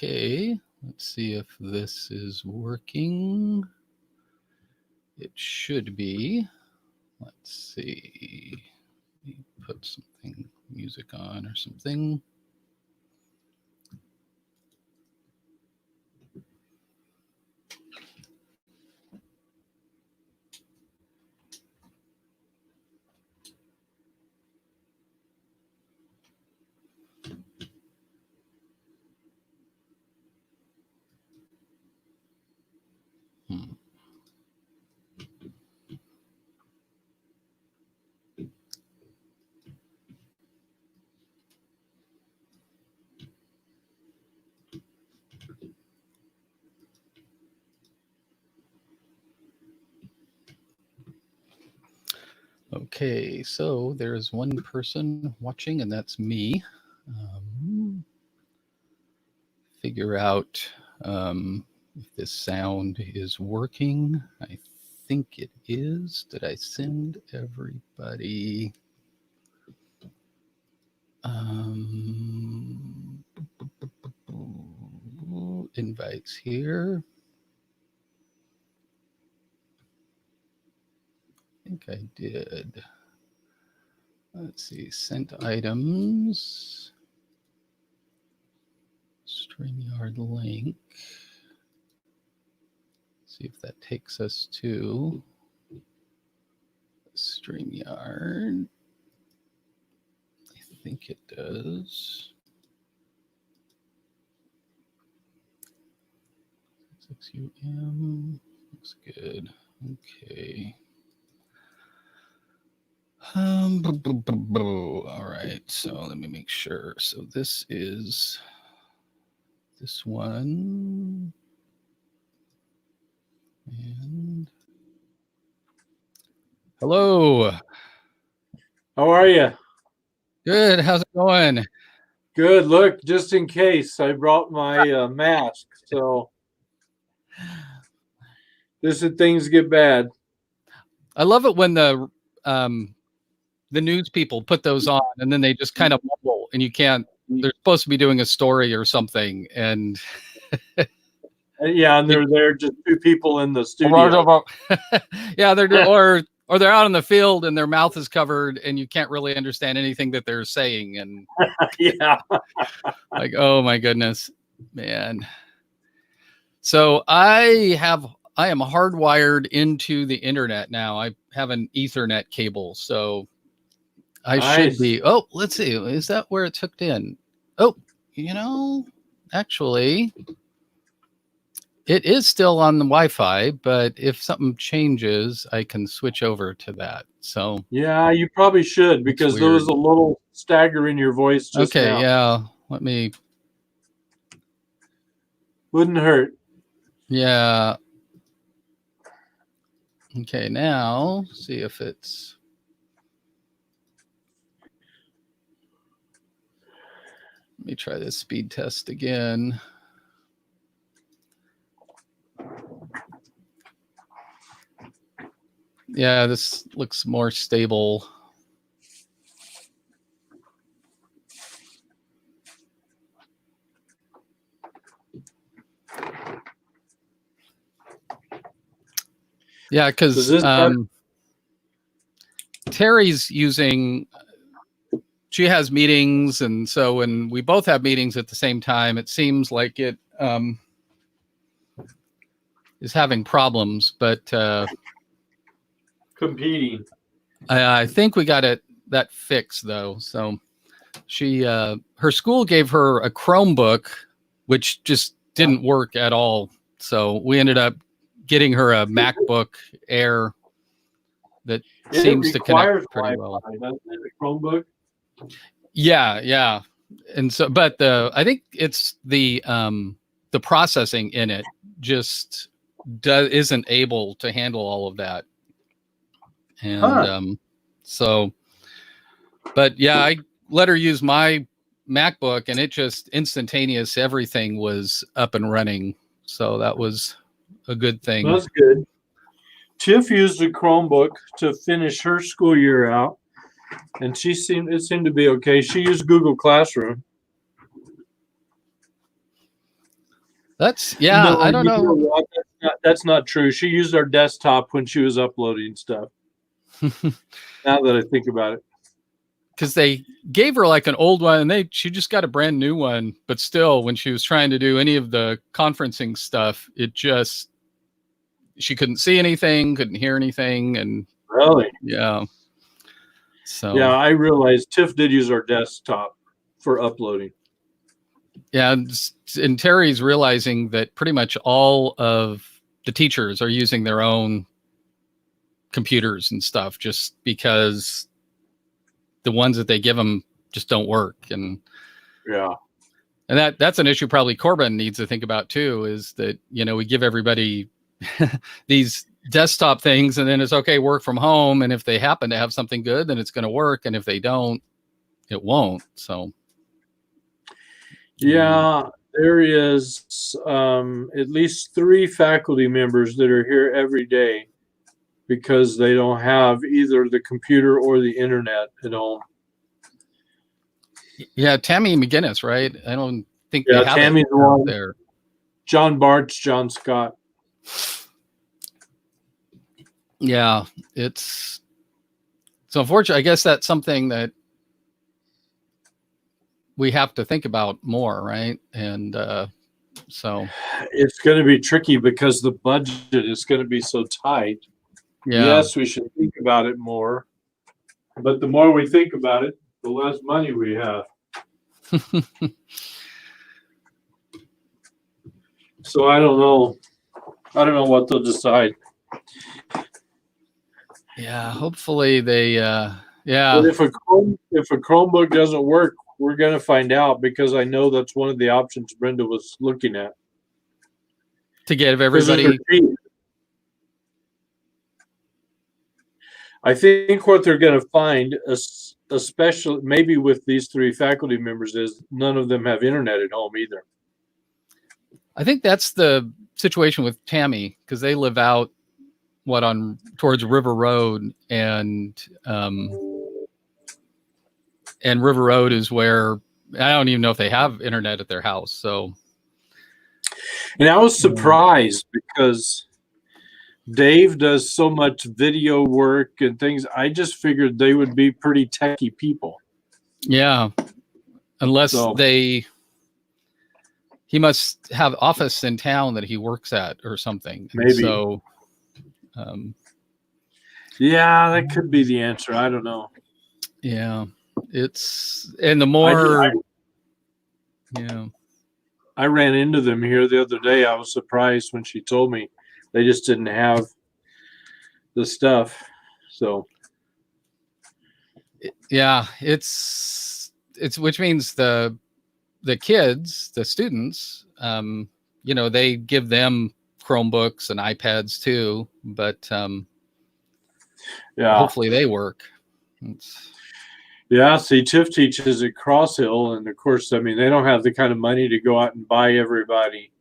Okay, let's see if this is working. It should be. Let's see. Let me put something, music on or something. Okay, so there's one person watching, and that's me. Figure out if this sound is working. I think it is. Did I send everybody? Invites here. I think I did. Let's see, sent items. StreamYard link. See if that takes us to StreamYard. I think it does. 6 UM. Looks good. Okay. All right, so let me make sure. So this is this one. And hello. How are you? Good. How's it going? Good. Look, just in case, I brought my mask. So just if things get bad. I love it when the news people put those on and then they just kind of mumble and you can't. They're supposed to be doing a story or something, and yeah, and they're just two people in the studio. Yeah, they're or they're out in the field and their mouth is covered and you can't really understand anything that they're saying. And yeah, like, oh my goodness, man. So I am hardwired into the internet now. I have an Ethernet cable, so I should be. Oh, let's see. Is that where it's hooked in? Oh, actually, it is still on the Wi-Fi, but if something changes, I can switch over to that. So yeah, you probably should, because there was a little stagger in your voice just now. Okay, yeah. Let me. Wouldn't hurt. Yeah. Okay, now see if it's. Let me try this speed test again. Yeah, this looks more stable. Yeah, because Terry's using. She has meetings, and so when we both have meetings at the same time, it seems like it is having problems. But competing. I think we got that fixed though. So she her school gave her a Chromebook, which just didn't work at all. So we ended up getting her a MacBook Air that seems to connect pretty well. Doesn't it, a Chromebook? Yeah. And so, but I think it's the processing in it just isn't able to handle all of that. And so, but yeah, I let her use my MacBook and it just instantaneous, everything was up and running. So that was a good thing. That's good. Tiff used a Chromebook to finish her school year out, and it seemed to be okay. She used Google Classroom. That's yeah. No, I don't you know know. what? That's not true. She used our desktop when she was uploading stuff. Now that I think about it. Because they gave her like an old one, and she just got a brand new one. But still, when she was trying to do any of the conferencing stuff, she couldn't see anything, couldn't hear anything, and Really? yeah. So Yeah, I realized Tiff did use our desktop for uploading. yeah, and Terry's realizing that pretty much all of the teachers are using their own computers and stuff, just because the ones that they give them just don't work. And Yeah. that's an issue probably Corbin needs to think about too, is that, we give everybody these desktop things, and then it's okay, work from home. And if they happen to have something good, then it's going to work. And if they don't, it won't. So. Yeah, there is at least 3 faculty members that are here every day because they don't have either the computer or the internet at home. Yeah, Tammy McGinnis, right? I don't think Yeah, they have Tammy's it the one. there. John Bart's John Scott. Yeah, it's so unfortunate. I guess that's something that we have to think about more, right? And so it's going to be tricky because the budget is going to be so tight. yeah. Yes, we should think about it more, but the more we think about it, the less money we have. So I don't know what they'll decide. Yeah, hopefully they yeah. But if a Chromebook doesn't work, we're going to find out, because I know that's one of the options Brenda was looking at. To give everybody. I think what they're going to find, especially maybe with these 3 faculty members, is none of them have internet at home either. I think that's the situation with Tammy, because they live out towards River Road, and River Road is where I don't even know if they have internet at their house. So, and I was surprised because Dave does so much video work and things. I just figured they would be pretty techie people. Yeah, unless he must have office in town that he works at or something. Maybe. So, yeah, that could be the answer. I don't know. Yeah, and the more, I ran into them here the other day. I was surprised when she told me they just didn't have the stuff. So, yeah, it's which means the kids, the students, they give them Chromebooks and iPads too, but hopefully they work. Yeah, see, Tiff teaches at Cross Hill, and of course, I mean, they don't have the kind of money to go out and buy everybody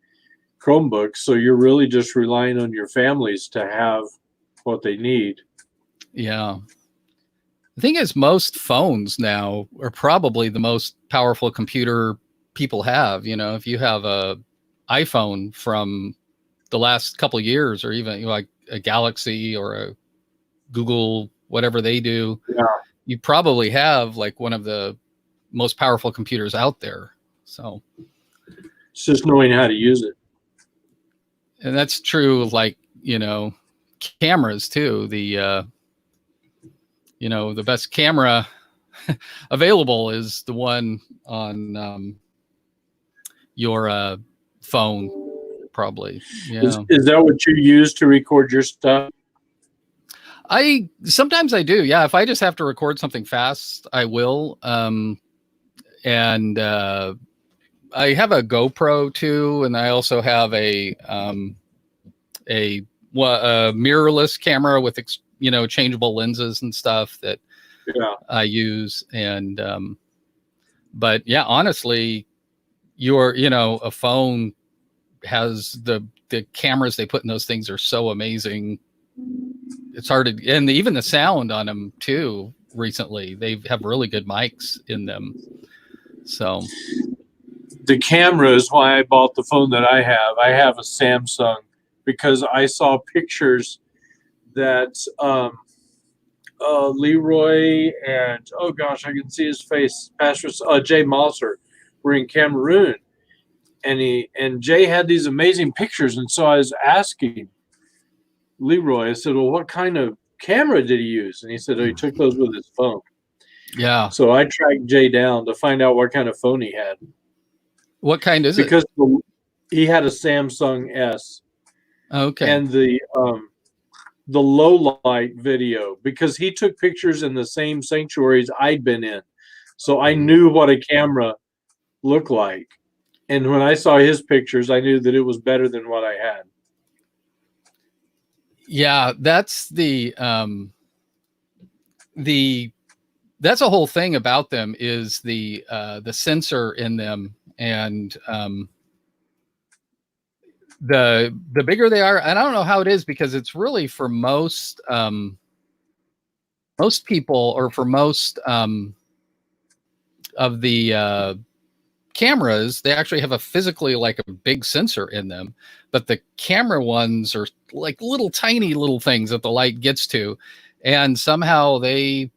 Chromebooks, so you're really just relying on your families to have what they need. Yeah. The thing is, most phones now are probably the most powerful computer people have. If you have a iPhone from the last couple of years, or even like a Galaxy or a Google, whatever they do, you probably have like one of the most powerful computers out there. So it's just knowing how to use it. And that's true of like, cameras too. The best camera available is the one on your phone, probably. Yeah. Is that what you use to record your stuff? Sometimes I do. Yeah. If I just have to record something fast, I will. And I have a GoPro too, and I also have a mirrorless camera with changeable lenses and stuff that I use. And but yeah, honestly, a phone has the cameras they put in those things are so amazing. It's hard to, and even the sound on them too. Recently, they have really good mics in them. So the camera is why I bought the phone that I have. I have a Samsung because I saw pictures that Leroy and, oh gosh, I can see his face, Pastor Jay Mosser were in Cameroon, and Jay had these amazing pictures, and so I was asking Leroy, I said, well, what kind of camera did he use? And he said, oh, he took those with his phone. Yeah. So I tracked Jay down to find out what kind of phone he had. What kind is because it? he had a Samsung S. Okay. And the low light video, because he took pictures in the same sanctuaries I'd been in. So I knew what a camera looked like. And when I saw his pictures, I knew that it was better than what I had. Yeah, that's that's a whole thing about them is the sensor in them, and the bigger they are, and I don't know how it is because it's really for most people, or for most of the cameras, they actually have a physically like a big sensor in them, but the camera ones are like little tiny little things that the light gets to, and somehow I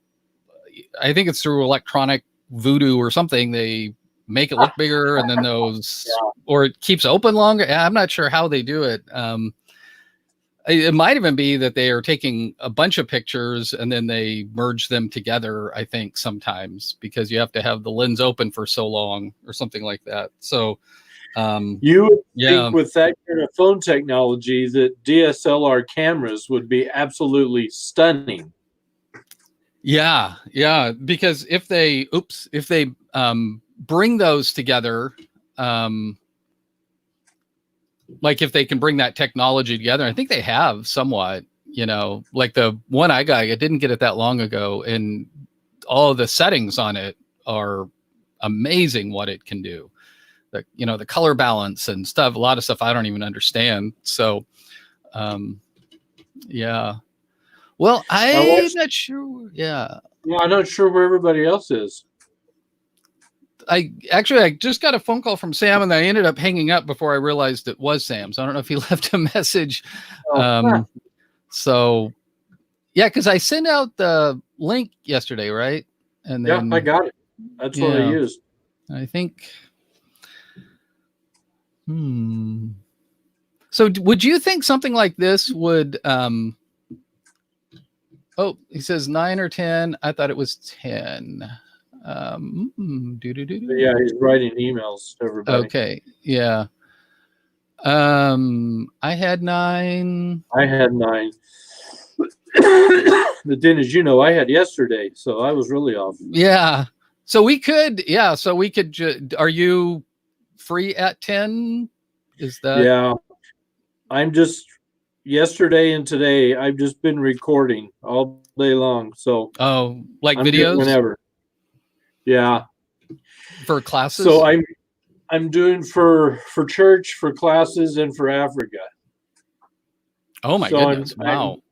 think it's through electronic voodoo or something, they make it look bigger, and then those or it keeps open longer. I'm not sure how they do it. It might even be that they are taking a bunch of pictures and then they merge them together, I think, sometimes, because you have to have the lens open for so long or something like that. So you would think with that kind of phone technology that DSLR cameras would be absolutely stunning. Yeah, because if they bring those together, like if they can bring that technology together, I think they have somewhat, like the one I didn't get it that long ago, and all of the settings on it are amazing what it can do. The color balance and stuff, a lot of stuff I don't even understand. So, yeah. Well, I'm not sure. Yeah. Yeah, I'm not sure where everybody else is. I just got a phone call from Sam, and I ended up hanging up before I realized it was Sam. So I don't know if he left a message. So yeah, because I sent out the link yesterday, right? And then I got it. That's what I used. I think. So would you think something like this would? Oh, he says 9 or 10. I thought it was 10. Yeah, he's writing emails to everybody. Okay, yeah. I had 9. I had 9. But then, as you know, I had yesterday, so I was really off. Yeah. So we could. Are you free at 10? Is that? Yeah. I'm just yesterday and today. I've just been recording all day long. So. Oh, like videos? Whenever. Yeah. For classes. So I'm doing for church, for classes, and for Africa. Oh my goodness! Wow.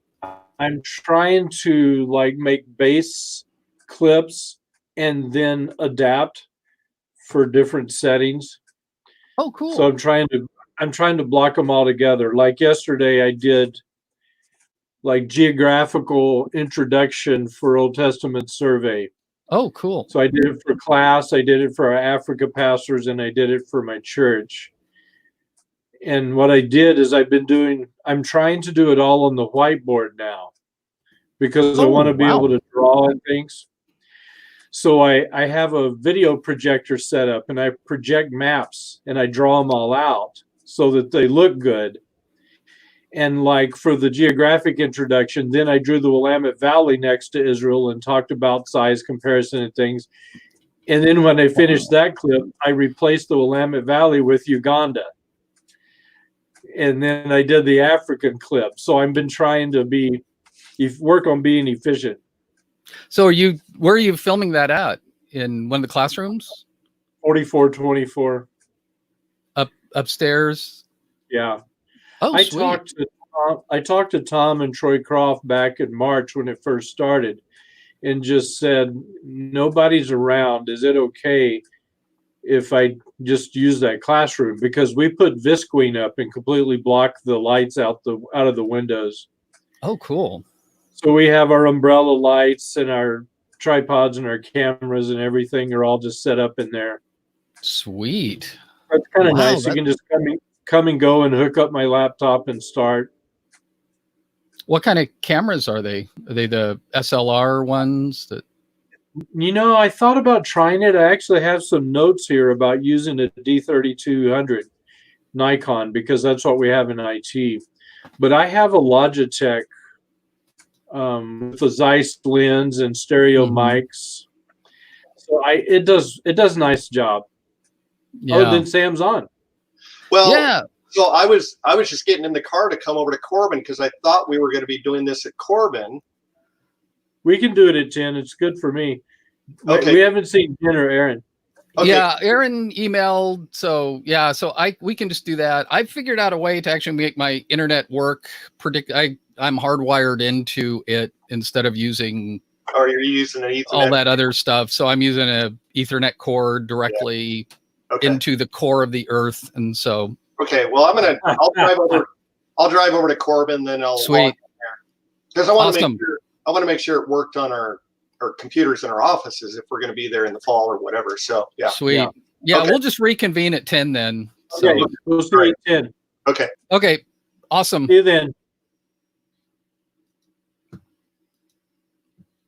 I'm trying to make base clips and then adapt for different settings. Oh, cool. So I'm trying to block them all together. Like yesterday, I did geographical introduction for Old Testament survey. Oh, cool. So I did it for class, I did it for our Africa pastors, and I did it for my church. And what I did is I'm trying to do it all on the whiteboard now because I want to be able to draw and things. So I have a video projector set up, and I project maps and I draw them all out so that they look good. And for the geographic introduction, then I drew the Willamette Valley next to Israel and talked about size comparison and things. And then when I finished that clip, I replaced the Willamette Valley with Uganda. And then I did the African clip. So I've been trying to work on being efficient. So where are you filming that at? In one of the classrooms? 4424. Upstairs? Yeah. Oh, I sweet. talked to Tom and Troy Croft back in March when it first started, and just said, nobody's around. Is it okay if I just use that classroom, because we put visqueen up and completely block the lights out of the windows. Oh, cool. So we have our umbrella lights and our tripods and our cameras and everything are all just set up in there. Sweet. That's kind of Wow, nice. You can just come and go and hook up my laptop and start. What kind of cameras are they? Are they the SLR ones that? You know, I thought about trying it. I actually have some notes here about using a D3200 Nikon because that's what we have in IT. But I have a Logitech with a Zeiss lens and stereo mics. So it does a nice job. Yeah. Oh, then Sam's on. Well, yeah. So I was just getting in the car to come over to Corbin because I thought we were going to be doing this at Corbin. We can do it at 10. It's good for me. Okay. We haven't seen dinner, Aaron. Okay. Yeah, Aaron emailed. So yeah, so we can just do that. I figured out a way to actually make my internet work. I'm hardwired into it instead of using. Or you're using an Ethernet. All that other stuff. So I'm using a Ethernet cord directly into the core of the Earth, and so. Okay. Well, I'll drive over to Corbin, then I'll Sweet. Because I want to make sure it worked on our computers in our offices if we're going to be there in the fall or whatever. So yeah. Sweet. Yeah, we'll just reconvene at 10 then. So. Okay, we'll see you at 10. Okay. Okay. Awesome. See you then.